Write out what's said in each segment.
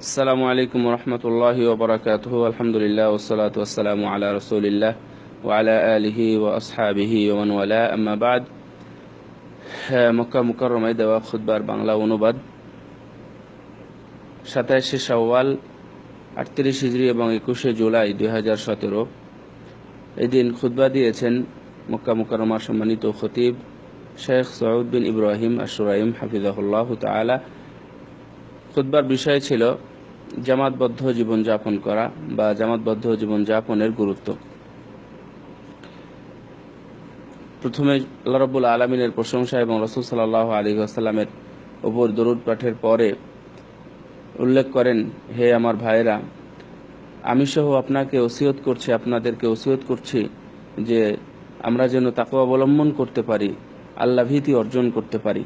আসসালামু আলাইকুম রহমতুল্লাহি ওবরাকাতুহু আলহামদুলিল্লাহ ওসসালাতু ওয়াসসালামু আলা রাসূলিল্লাহ ওয়া আলা আলিহি ওয়া আসহাবিহি ওয়া মান ওয়ালা আম্মা বাদ। মক্কা মুকাররমায় দেওয়া খুতবার বাংলা অনুবাদ 27শে শাওয়াল 38 হিজরি এবং 21শে জুলাই 2017। এই দিন খুতবা দিয়েছেন মক্কা মুকাররমার সম্মানিত খতিব শেখ সৌদ বিন ইব্রাহিম আশ-শুরাইম হাফিজাহুল্লাহ তাআলা। খুতবার বিষয় ছিল জামাতবদ্ধ জীবনযাপন করা বা জামাতবদ্ধ জীবনযাপনের গুরুত্ব। প্রথমে আল্লাহ রাব্বুল আলামিনের প্রশংসা এবং রাসূল সাল্লাল্লাহু আলাইহি ওয়াসাল্লামের উপর দরুদ পাঠের পরে উল্লেখ করেন, হে আমার ভাইয়েরা, আমি সহ আপনাদেরকে ওসিয়ত করছি যে আমরা যেন তাকওয়া অবলম্বন করতে পারি, আল্লাহ ভীতি অর্জন করতে পারি।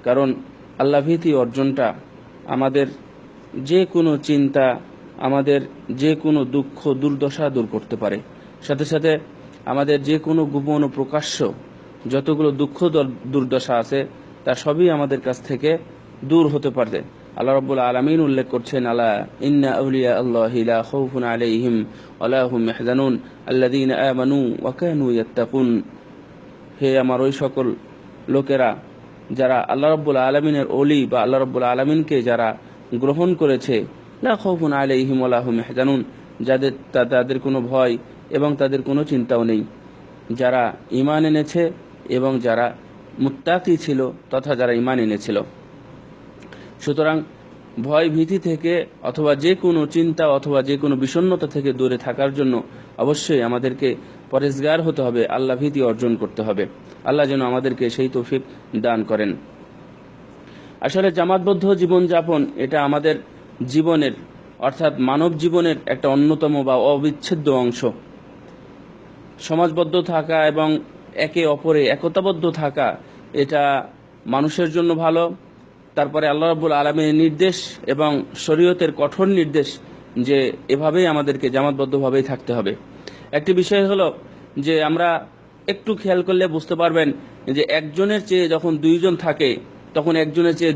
কারণ আল্লাহ ভীতি অর্জনটা আমাদের যে কোনো চিন্তা, আমাদের যে কোনো দুঃখ দুর্দশা দূর করতে পারে। সাথে সাথে আমাদের যে কোনো গোপন ও প্রকাশ্য যতগুলো দুঃখ দুর্দশা আছে তা সবই আমাদের কাছ থেকে দূর হতে পারে। আল্লাহ রাব্বুল আলামিন উল্লেখ করছেন, আলা ইন্না আউলিয়া আল্লাহি লা খাউফুন আলাইহিম ওয়া লা হুম ইয়াহজানুন আল্লাযীনা আমানু ওয়া কানু ইয়াত্তাকুন। হে আমার ওই সকল লোকেরা যারা আল্লাহ রাব্বুল আলামিনের ওলি বা আল্লাহ রাব্বুল আলামিনকে যারা গ্রহণ করেছে, লা খাউফুন আলাইহিম ওয়া লা হুম ইয়াহজানুন, তাদের কোনো ভয় এবং তাদের কোনো চিন্তাও নেই, যারা ঈমান এনেছে এবং যারা মুত্তাকি ছিল তথা যারা ঈমান এনেছিল। সুতরাং ভয় ভীতি থেকে অথবা যে কোনো চিন্তা অথবা যে কোনো বিষণ্ণতা থেকে দূরে থাকার জন্য অবশ্যই আমাদেরকে পরেজগার হতে হবে, আল্লাহ ভীতি অর্জন করতে হবে। আল্লাহ যেন আমাদেরকে সেই তৌফিক দান করেন। আসলে জামাতবদ্ধ জীবনযাপন এটা আমাদের জীবনের অর্থাৎ মানব জীবনের একটা অন্যতম বা অবিচ্ছেদ্য অংশ। সমাজবদ্ধ থাকা এবং একে অপরে একতাবদ্ধ থাকা এটা মানুষের জন্য ভালো। তারপরে আল্লাহ রাব্বুল আলামিনের নির্দেশ এবং শরীয়তের কঠোর নির্দেশ যে এভাবেই আমাদেরকে জামাতবদ্ধভাবেই থাকতে হবে। একটি বিষয় হলো যে আমরা একটু খেয়াল করলে বুঝতে পারবেন যে একজনের চেয়ে যখন দুইজন থাকে তখন একজনের চেয়ে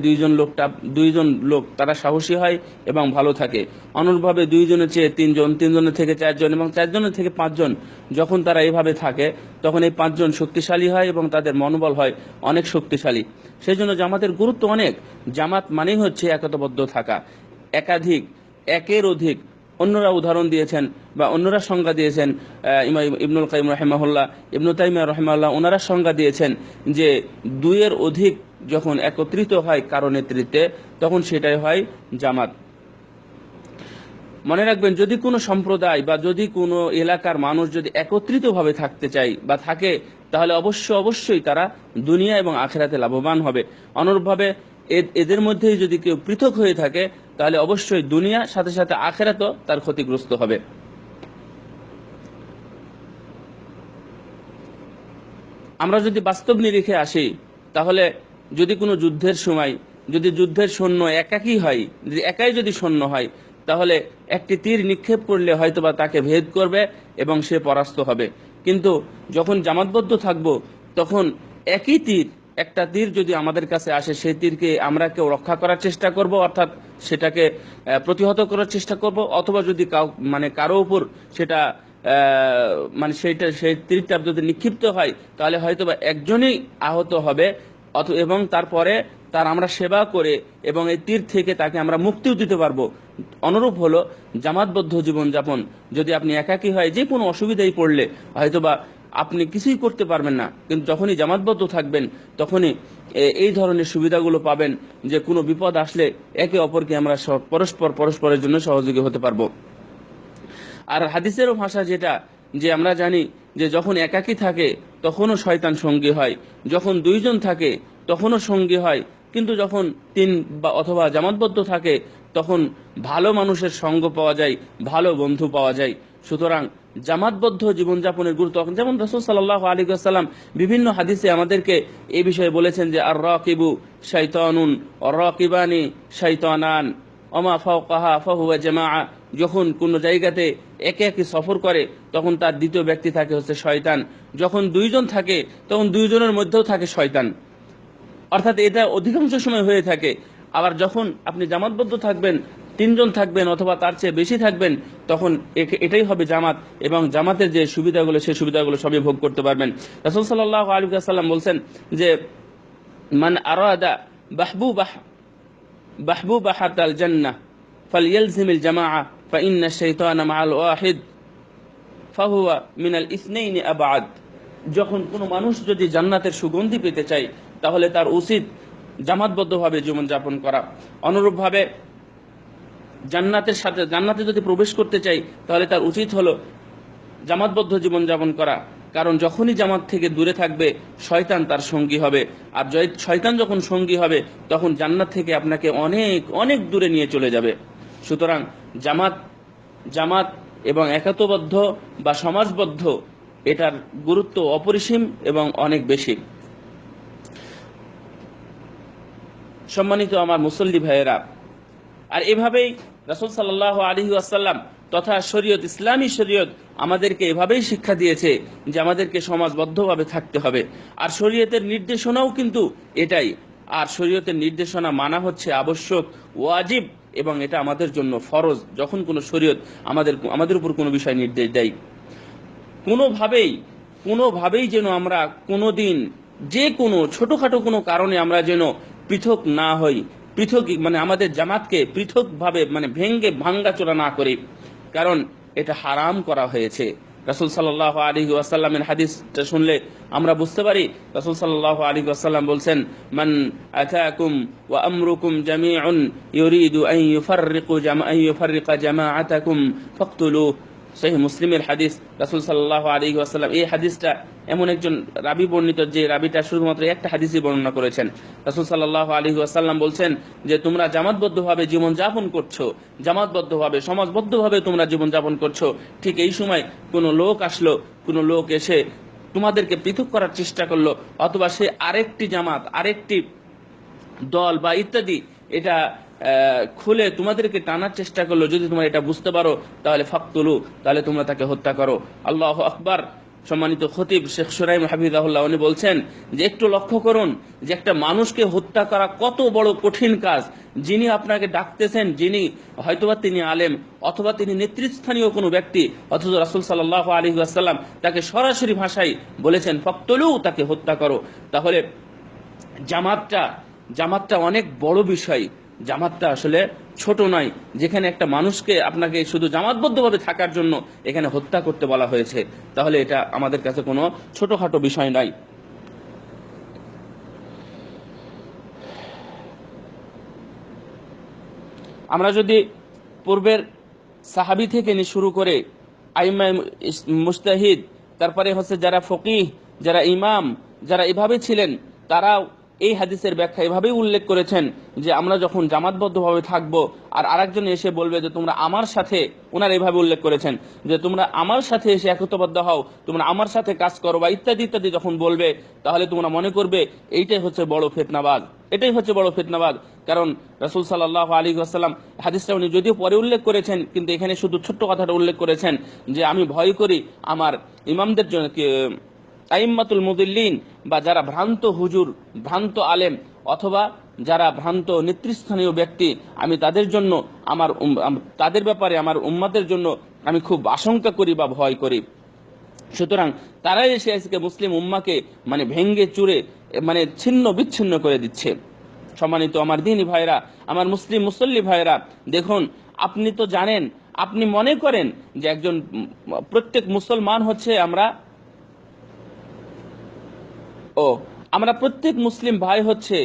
দুইজন লোক তারা সাহসী হয় এবং ভালো থাকে। অনুরূপভাবে দুইজনের চেয়ে তিনজন, তিনজনের থেকে চারজন এবং চারজনের থেকে পাঁচজন যখন তারা এইভাবে থাকে তখন এই পাঁচজন শক্তিশালী হয় এবং তাদের মনোবল হয় অনেক শক্তিশালী। সেই জন্য জামাতের গুরুত্ব অনেক। জামাত মানেই হচ্ছে একতাবদ্ধ থাকা, একাধিক, একের অধিক। অন্যরা উদাহরণ দিয়েছেন বা অন্যরা সংজ্ঞা দিয়েছেন, ইমাম ইবনুল কাইয়িম রাহিমাহুল্লাহ, ইবনু তাইমিয়া রাহিমাহুল্লাহ, ওনারা সংজ্ঞা দিয়েছেন যে দুইয়ের অধিক যখন একত্রিত হয় কারো নেতৃত্বে তখন সেটাই হয় জামাত। মনে রাখবেন, যদি কোনো সম্প্রদায় বা যদি কোনো এলাকার মানুষ যদি একত্রিতভাবে থাকতে চায় বা থাকে তাহলে অবশ্যই তারা দুনিয়া এবং আখিরাতে লাভবান হবে। অনুরূপভাবে এদের মধ্যেই যদি কেউ পৃথক হয়ে থাকে তাহলে অবশ্যই দুনিয়া সাথে সাথে আখিরাতও তার ক্ষতিগ্রস্ত হবে। আমরা যদি বাস্তব নিরিখে আসি তাহলে যদি কোনো যুদ্ধের সময় যদি যুদ্ধের সৈন্য একাকী হয়, যদি একাই যদি সৈন্য হয় তাহলে একটি তীর নিক্ষেপ করলে হয়তোবা তাকে ভেদ করবে এবং সে পরাস্ত হবে। কিন্তু যখন জামাতবদ্ধ থাকব তখন একই তীর, একটা তীর যদি আমাদের কাছে আসে সেই তীরকে আমরা কেউ রক্ষা করার চেষ্টা করব, অর্থাৎ সেটাকে প্রতিহত করার চেষ্টা করব, অথবা যদি কারো উপর সেটা সেই তীরটা যদি নিক্ষিপ্ত হয় তাহলে হয়তোবা একজনই আহত হবে এবং তারপরে তার আমরা সেবা করে এবং এই তীর থেকে তাকে আমরা মুক্তিও দিতে পারবো। অনুরূপ হলো জামাতবদ্ধ জীবনযাপন। যদি আপনি একাকী হয় যে কোনো অসুবিধায় পড়লে হয়তোবা আপনি কিছুই করতে পারবেন না, কিন্তু যখনই জামাতবদ্ধ থাকবেন তখনই এই ধরনের সুবিধাগুলো পাবেন যে কোনো বিপদ আসলে একে অপরকে আমরা পরস্পরের জন্য সহযোগী হতে পারবো। আর হাদিসেরও ভাষা যেটা, যে আমরা জানি যে যখন একাকী থাকে তখনও শয়তান সঙ্গী হয়, যখন দুইজন থাকে তখনও সঙ্গী হয়, কিন্তু যখন তিন বা অথবা জামাতবদ্ধ থাকে তখন ভালো মানুষের সঙ্গ পাওয়া যায়, ভালো বন্ধু পাওয়া যায়। সুতরাং জামাতবদ্ধ জীবনযাপনের গুরুত্ব, যেমন রাসূল সাল্লাল্লাহু আলাইহি ওয়াসাল্লাম বিভিন্ন হাদিসে আমাদেরকে এই বিষয়ে বলেছেন যে আর রাকিবু শাইতানুন আর রাকিবানি শাইতানান ওমা ফাওকাহা ফাহুয়া জামাআ। যখন কোন জায়গাতে একে একে সফর করে তখন তার দ্বিতীয় ব্যক্তি থাকে হচ্ছে শয়তান, যখন দুইজন থাকে তখন দুইজনের মধ্যেও থাকে শয়তান, অর্থাৎ এটা অধিকাংশ সময় হয়ে থাকে। আবার যখন আপনি জামাতবদ্ধ থাকবেন তিনজন থাকবেন অথবা তার চেয়ে বেশি থাকবেন, তখন এটাই হবে জামাত, এবং জামাতের যে সুবিধাগুলো সেই সুবিধাগুলো সবই ভোগ করতে পারবেন। রাসূল সাল্লাল্লাহু আলাইহি ওয়াসাল্লাম বলছেন যে মান আরাদা বাহবুবাহ বাহবুবাহাতাল জান্নাহ ফালইয়ালজিমিল জামাআহ ফাইন্না শাইতানা মাআল ওয়াহিদ ফাহুয়া মিনাল ইসনাইনি আবাদ। যখন কোনো মানুষ যদি জান্নাতের সুগন্ধি পেতে চায় তাহলে তার উচিত জামাতবদ্ধভাবে জীবনযাপন করা। অনুরূপভাবে জান্নাতে যদি প্রবেশ করতে চাই তাহলে তার উচিত হলো জামাতবদ্ধ জীবনযাপন করা। কারণ যখনই জামাত থেকে দূরে থাকবে শয়তান তার সঙ্গী হবে, আর শয়তান যখন সঙ্গী হবে তখন জান্নাত থেকে আপনাকে অনেক অনেক দূরে নিয়ে চলে যাবে। সুতরাং জামাত এবং একাত্মবদ্ধ বা সমাজবদ্ধ এটার গুরুত্ব অপরিসীম এবং অনেক বেশি। সম্মানিত আমার মুসল্লি ভাইয়েরা, আর এভাবেই রাসূল সাল্লাল্লাহু আলাইহি ওয়াসাল্লাম তথা শরীয়ত, ইসলামী শরীয়ত আমাদেরকে এভাবেই শিক্ষা দিয়েছে যে আমাদেরকে সমাজবদ্ধভাবে থাকতে হবে। আর শরীয়তের নির্দেশনাও কিন্তু এটাই। আর শরীয়তের নির্দেশনা মানা হচ্ছে আবশ্যক, ওয়াজিব, এবং এটা আমাদের জন্য ফরজ। যখন কোনো শরীয়ত আমাদের উপর কোনো বিষয় নির্দেশ দেয়, কোনোভাবেই যেন আমরা কোনোদিন যে কোনো ছোটখাটো কোনো কারণে আমরা যেন পৃথক না হই, মানে আমাদের জামাতকে পৃথকভাবে ভাঙ্গাচোরা না করি, কারণ এটা হারাম করা হয়েছে। রাসূল সাল্লাল্লাহু আলাইহি ওয়াসাল্লামের হাদিসটা শুনলে আমরা বুঝতে পারি। রাসূল সাল্লাল্লাহু আলাইহি ওয়াসাল্লাম বলছেন, মান আতাকুম ওয়া আমরুকুম জামিউন ইউরিদু আন ইউফাররিকা জামাআতাকুম ফাকতুলু। সহিহ মুসলিমের হাদিস। রাসূল সাল্লাল্লাহু আলাইহি ওয়াসাল্লাম এই হাদিসটা এমন একজন রাবী বর্ণিত, যে রাবীটা শুধুমাত্র একটা হাদিসই বর্ণনা করেছেন। রাসূল সাল্লাল্লাহু আলাইহি ওয়াসাল্লাম বলছেন যে তোমরা জামাতবদ্ধভাবে জীবনযাপন করছো, জামাতবদ্ধভাবে সমাজবদ্ধভাবে তোমরা জীবনযাপন করছো, ঠিক এই সময় কোনো লোক এসে তোমাদেরকে পৃথক করার চেষ্টা করলো, অথবা সে আরেকটি জামাত, আরেকটি দল বা ইত্যাদি এটা খুলে তোমাদেরকে টানার চেষ্টা করলো, যদি তোমরা এটা বুঝতে পারো তাহলে ফাকতুলু, তাহলে তোমরা তাকে হত্যা করো। আল্লাহু আকবার। সম্মানিত খতিব শেখ সুরাইম হাফিজাহুল্লাহ উনি বলছেন যে একটু লক্ষ্য করুন যে একটা মানুষকে হত্যা করা কত বড় কঠিন কাজ। যিনি আপনাকে ডাকতেছেন, যিনি হয়তোবা তিনি আলেম অথবা তিনি নেতৃস্থানীয় কোনো ব্যক্তি, অথচ রাসূল সাল্লাল্লাহু আলাইহি ওয়াসাল্লাম তাকে সরাসরি ভাষায় বলেছেন ফাকতুলু, তাকে হত্যা করো। তাহলে জামাতটা অনেক বড় বিষয়। জামাতটা আসলে ছোট নয়, যেখানে একটা মানুষকে আপনাকে শুধু জামাতবদ্ধভাবে থাকার জন্য এখানে হত্যা করতে বলা হয়েছে, তাহলে এটা আমাদের কাছে কোনো ছোটখাটো বিষয় নয়। আমরা যদি পূর্বের সাহাবী থেকে শুরু করে আইম্মা মুজতাহিদ, তারপরে হচ্ছে যারা ফকিহ, যারা ইমাম, যারা এভাবে ছিলেন, তারাও এই হাদিসের ব্যাখ্যা এভাবেই উল্লেখ করেছেন যে আমরা যখন জামাতবদ্ধভাবে থাকবো আর আরেকজন এসে বলবে যে তোমরা আমার সাথে, ওনারা এভাবে উল্লেখ করেছেন যে তোমরা আমার সাথে এসে একত্রবদ্ধ হও, তোমরা আমার সাথে কাজ করো বা ইত্যাদি ইত্যাদি যখন বলবে, তাহলে তোমরা মনে করবে এটাই হচ্ছে বড় ফিতনাবাদ। কারণ রাসূল সাল্লাল্লাহু আলাইহি ওয়াসাল্লাম হাদিসটা উনি যদিও পরে উল্লেখ করেছেন, কিন্তু এখানে শুধু ছোট্ট কথাটা উল্লেখ করেছেন যে আমি ভয় করি আমার ইমামদের জন্য, আইম্মাতুল মুদিল্লিন বা যারা ভ্রান্ত হুজুর, ভ্রান্ত আলেম, অথবা যারা ভ্রান্ত নেতৃস্থানীয় ব্যক্তি, আমি তাদের ব্যাপারে আমার উম্মতের জন্য আমি খুব আশঙ্কা করি বা ভয় করি। সুতরাং তারাই এসে আজকে মুসলিম উম্মাকে ভেঙ্গে চুরে ছিন্ন বিচ্ছিন্ন করে দিচ্ছে। সম্মানিত আমার দ্বীনি ভাইরা, আমার মুসলিম মুসল্লি ভাইরা, দেখুন আপনি তো জানেন, আপনি মনে করেন যে একজন প্রত্যেক মুসলমান হচ্ছে আমরা প্রত্যেক মুসলিম ভাই হচ্ছে,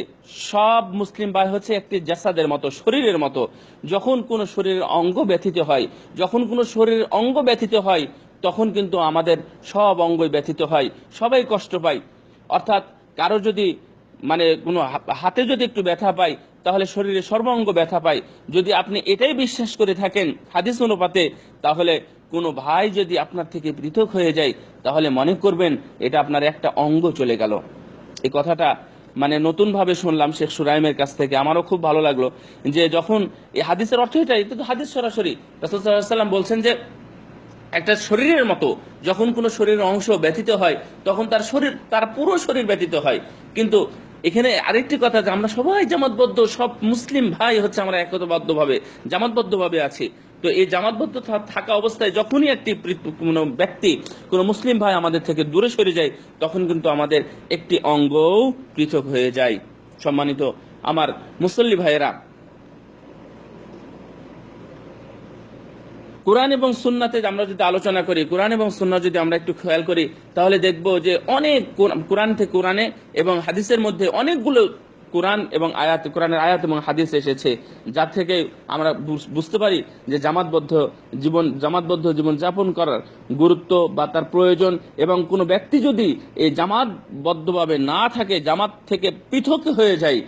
সব মুসলিম ভাই হচ্ছে একটি জাসাদের মতো, শরীরের মতো। যখন কোনো শরীরের অঙ্গ ব্যথিত হয় তখন কিন্তু আমাদের সব অঙ্গই ব্যথিত হয়, সবাই কষ্ট পায়। অর্থাৎ কারো যদি কোনো হাতে যদি একটু ব্যথা পায় তাহলে শরীরের সর্বাঙ্গ ব্যথা পায়। যদি আপনি এটাই বিশ্বাস করে থাকেন হাদিস অনুপাতে, তাহলে কোনো ভাই যদি আপনার থেকে পৃথক হয়ে যায় তাহলে মনে করবেন এটা আপনার একটা অঙ্গ চলে গেল। এই কথাটা নতুন ভাবে শুনলাম শেখ সুরাইমের কাছ থেকে, আমারও খুব ভালো লাগলো যে যখন এই হাদিসের অর্থ এটা তো হাদিস সরাসরি রাসূল সাল্লাল্লাহু আলাইহি ওয়াসাল্লাম বলছেন যে একটা শরীরের মতো যখন কোনো শরীরের অংশ ব্যথিত হয় তখন তার পুরো শরীর ব্যথিত হয়, কিন্তু এখানে আরেকটি কথা, যে আমরা সবাই জামাতবদ্ধ, সব মুসলিম ভাই হচ্ছে আমরা একতাবদ্ধভাবে জামাতবদ্ধভাবে আছি। তো এই জামাতবদ্ধ থাকা অবস্থায় যখনই একটি কোনো ব্যক্তি, কোনো মুসলিম ভাই আমাদের থেকে দূরে সরে যায়, তখন কিন্তু আমাদের একটি অঙ্গও পৃথক হয়ে যায়। সম্মানিত আমার মুসল্লি ভাইয়েরা, কোরআন এবং সুন্নাতে আমরা যদি আলোচনা করি, কোরআন এবং সুন্নাহ যদি আমরা একটু খেয়াল করি, তাহলে দেখব যে অনেক কোরআনে এবং হাদিসের মধ্যে অনেকগুলো কোরআনের আয়াত এবং হাদিস এসেছে, যার থেকে আমরা বুঝতে পারি যে জামাতবদ্ধ জীবন যাপন করার গুরুত্ব বা তার প্রয়োজন। এবং কোনো ব্যক্তি যদি এই জামাতবদ্ধভাবে না থাকে, জামাত থেকে পৃথক হয়ে যায়,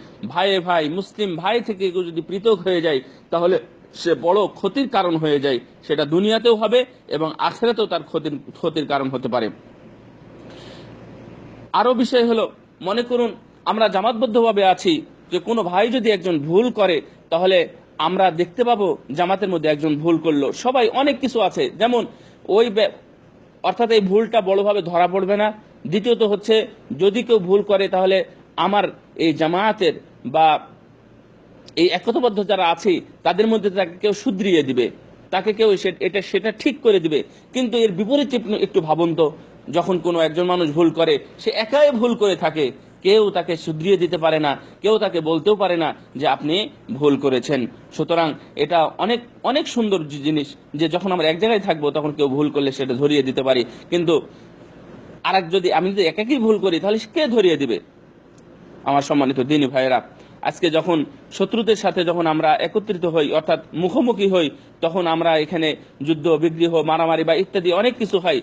ভাই মুসলিম ভাই থেকে যদি পৃথক হয়ে যায়, তাহলে সে বড় ক্ষতির কারণ হয়ে যায়। সেটা দুনিয়াতেও হবে এবং আখিরাতেও তার ক্ষতির কারণ হতে পারে। আরো বিষয় হলো, মনে করুন আমরা জামাতবদ্ধভাবে আছি, যে কোনো ভাই যদি একজন ভুল করে, তাহলে আমরা দেখতে পাবো জামাতের মধ্যে একজন ভুল করলো, সবাই অনেক কিছু আছে, যেমন অর্থাৎ এই ভুলটা বড়ভাবে ধরা পড়বে না। দ্বিতীয়ত হচ্ছে, যদি কেউ ভুল করে, তাহলে আমার এই জামায়াতের বা এই একতাবদ্ধ যারা আছে তাদের মধ্যে তাকে কেউ শুধরিয়ে দিবে, তাকে কেউ সেটা ঠিক করে দিবে। কিন্তু এর বিপরীতে একটু ভাবুন তো, যখন কোনো একজন মানুষ ভুল করে, সে একাই ভুল করে থাকে, কেউ তাকে শুধরিয়ে দিতে পারে না, কেউ তাকে বলতেও পারে না যে আপনি ভুল করেছেন। সুতরাং এটা অনেক অনেক সুন্দর জিনিস, যে যখন আমরা এক জায়গায় থাকবো, তখন কেউ ভুল করলে সেটা ধরিয়ে দিতে পারি। কিন্তু যদি আমি একাকী ভুল করি, তাহলে কে ধরিয়ে দিবে? আমার সম্মানিত দ্বীনী ভাইয়েরা, আজকে যখন শত্রুদের সাথে যখন আমরা একত্রিত হই, অর্থাৎ মুখোমুখি হই, তখন আমরা এখানে যুদ্ধ বিগ্রহ মারামারি বা ইত্যাদি অনেক কিছু হয়,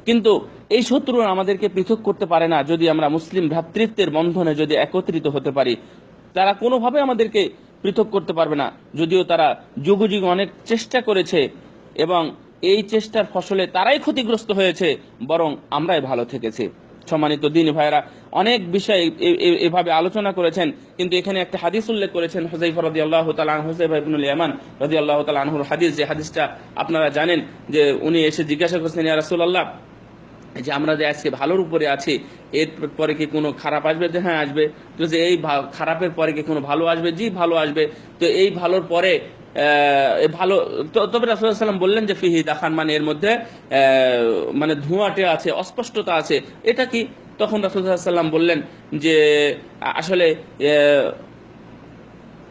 কিন্তু এই শত্রুরা আমাদেরকে পৃথক করতে পারে না যদি আমরা মুসলিম ভ্রাতৃত্বের বন্ধনে যদি একত্রিত হতে পারি। তারা কোনোভাবে আমাদেরকে পৃথক করতে পারবে না, যদিও তারা যুগ যুগ অনেক চেষ্টা করেছে এবং এই চেষ্টার ফসলে তারাই ক্ষতিগ্রস্ত হয়েছে, বরং আমরাই ভালো থেকেছি। সম্মানিত দ্বীনী ভাইয়েরা, অনেক বিষয় এভাবে আলোচনা করেছেন, কিন্তু এখানে একটা হাদিস উল্লেখ করেছেন হুযায়ফা রাদিয়াল্লাহু তাআলা আনহু, হুযায়ফা ইবনুল ইয়ামান রাদিয়াল্লাহু তাআলা আনহুর হাদিস। যে হাদিসটা আপনারা জানেন, যে উনি এসে জিজ্ঞাসা করছেন, ইয়া রাসূলুল্লাহ, যে আমরা যে আজকে ভালোর উপরে আছি, এর পরে কি কোনো খারাপ আসবে? যে হ্যাঁ আসবে। তো যে এই খারাপের পরে কি কোনো ভালো আসবে? জি ভালো আসবে। তো এই ভালোর পরে ভালো, তবে রাসূলুল্লাহ সাল্লাল্লাহু আলাইহি ওয়াসাল্লাম বললেন যে ফিহি দাখান, মানে এর মধ্যে মানে ধোঁয়াটে আছে, অস্পষ্টতা আছে। এটা কি? তখন রাসূলুল্লাহ সাল্লাল্লাহু আলাইহি ওয়াসাল্লাম বললেন যে আসলে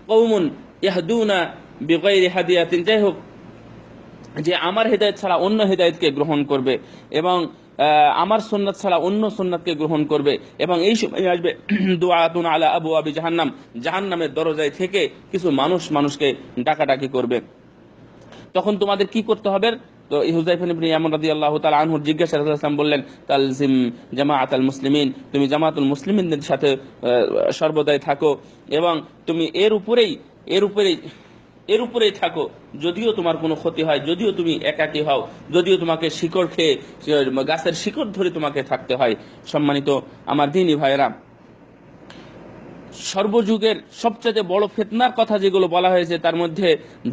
কওমুন ইয়াহদুনা বিগাইরি হাদিয়াতিন, যাই হোক, যে আমার হেদায়েত ছাড়া অন্য হেদায়েতকে গ্রহণ করবে এবং আমার সুন্নাত ছাড়া অন্য সুন্নাতকে গ্রহণ করবে, এবং এই সময় আসবে দুআতুন আলা আবওয়াবি জাহান্নাম, জাহান্নামের দরজায় থেকে কিছু মানুষকে ডাকাডাকি করবে। তখন তোমাদের কি করতে হবে? তো হুযায়ফা ইবনে ইয়ামান রাদিয়াল্লাহু তাআলা আনহু জিজ্ঞাসা, রাসূলুল্লাহ সাল্লাল্লাহু আলাইহি ওয়াসাল্লাম বললেন, তালজিম জামাআতাল মুসলিমিন, তুমি জামাতুল মুসলিমিনদের সাথে সর্বদাই থাকো, এবং তুমি এর উপরেই থাকো, যদিও তোমার কোনো ক্ষতি হয়, যদিও তুমি একাকী হও, যদিও তোমাকে শিকড় খেয়ে গাছের শিকড় ধরে তোমাকে থাকতে হয়। সম্মানিত আমার দ্বীনী ভাইয়েরা, সর্বযুগের সবচেয়ে বড় ফিতনার কথা যেগুলো বলা হয়েছে, তার মধ্যে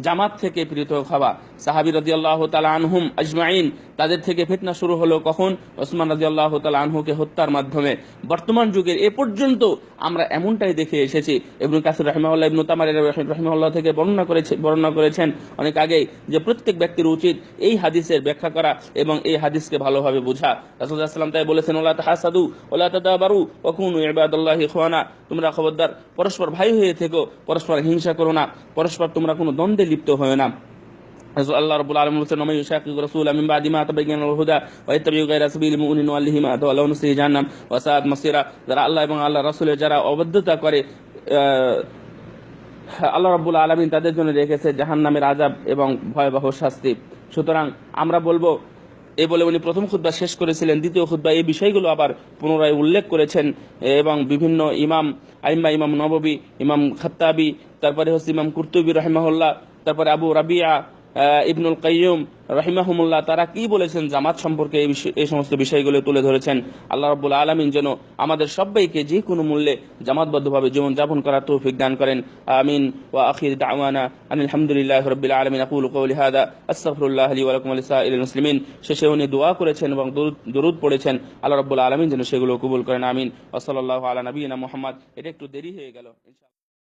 জামাত থেকে পৃথক হওয়া। সাহাবী রাদিয়াল্লাহু তাআলা আনহুম আজমাইন, তাদের থেকে ফিতনা শুরু হলো কখন? ওসমান রাদিয়াল্লাহু তাআলা আনহুকে হত্যার মাধ্যমে। বর্তমান যুগের এ পর্যন্ত আমরা এমনটাই দেখে এসেছি। ইবনে কাসির রাহিমাহুল্লাহ, ইবনে তামার রাহিমাহুল্লাহ থেকে বর্ণনা করেছেন অনেক আগেই, যে প্রত্যেক ব্যক্তির উচিত এই হাদিসের ব্যাখ্যা করা এবং এই হাদিসকে ভালোভাবে বোঝা। রাসূলুল্লাহ সাল্লাল্লাহু আলাইহি ওয়াসাল্লাম তাই বলেছেন, ওয়ালা তাহাসাদু ওয়ালা তাদাবারু ওয়া কুনু ইবাদাল্লাহি ইখওয়ানা, তোমরা খবরদার পরস্পর ভাই হয়ে থেকো, পরস্পর হিংসা করো না, পরস্পর তোমরা কোনো দ্বন্দ্বে লিপ্ত হয় না। আল্লাহ রাব্বুল আলামিন বলেছেন, ওয়া মান ইউশাকিক রাসূলা মিন বাদি মা তাবায়্যানা লাহুল হুদা ওয়া ইয়াত্তাবি' গায়রা সাবিলিল মুমিনিন ওয়াল্লাহি মা তাওয়াল্লা ওয়া নুসলিহি জাহান্নাম ওয়া সাআত মাসীরা। যারা আল্লাহ এবং আল্লাহ রাসূলের যারা অবাধ্যতা করে, আল্লাহ রাব্বুল আলামিন তাদের জন্য রেখেছে জাহান্নামের আযাব এবং ভয়াবহ শাস্তি। সুতরাং আমরা বলবো, এই বলে উনি প্রথম খুতবা শেষ করেছিলেন। দ্বিতীয় খুতবা এই বিষয়গুলো আবার পুনরায় উল্লেখ করেছেন, এবং বিভিন্ন ইমাম নববী, ইমাম খাত্তাবী, তারপরে হচ্ছে ইমাম কুরতুবী রাহিমাহুল্লাহ, তারপরে আবু রাবিয়া ইবনুল কাইয়্যুম রাহিমাহুমুল্লাহ তারা কি বলেছেন জামাত সম্পর্কে, এই সমস্ত বিষয়গুলো তুলে ধরেছেন। আল্লাহ রাব্বুল আলামিন যেন আমাদের সবাইকে যে কোনো মূল্যে জামাতবদ্ধভাবে জীবনযাপন করার তৌফিক দান করেন। আমিন। ওয়া আখির দাওয়ানা আনিল হামদুলিল্লাহি রাব্বিল আলামিন। আকুলু কওলি হাদা আস্তাগফিরুল্লাহ লি ওয়া লাকুম ওয়া লিসাইরিল মুসলিমিন। শেষে উনি দোয়া করেছেন এবং দরুদ পড়েছেন। আল্লাহ রাব্বুল আলামিন যেন সেগুলো কবুল করেন। আমিন। ওয়া সাল্লাল্লাহু আলা নবিয়িনা মুহাম্মদ। এটা একটু দেরি হয়ে গেল।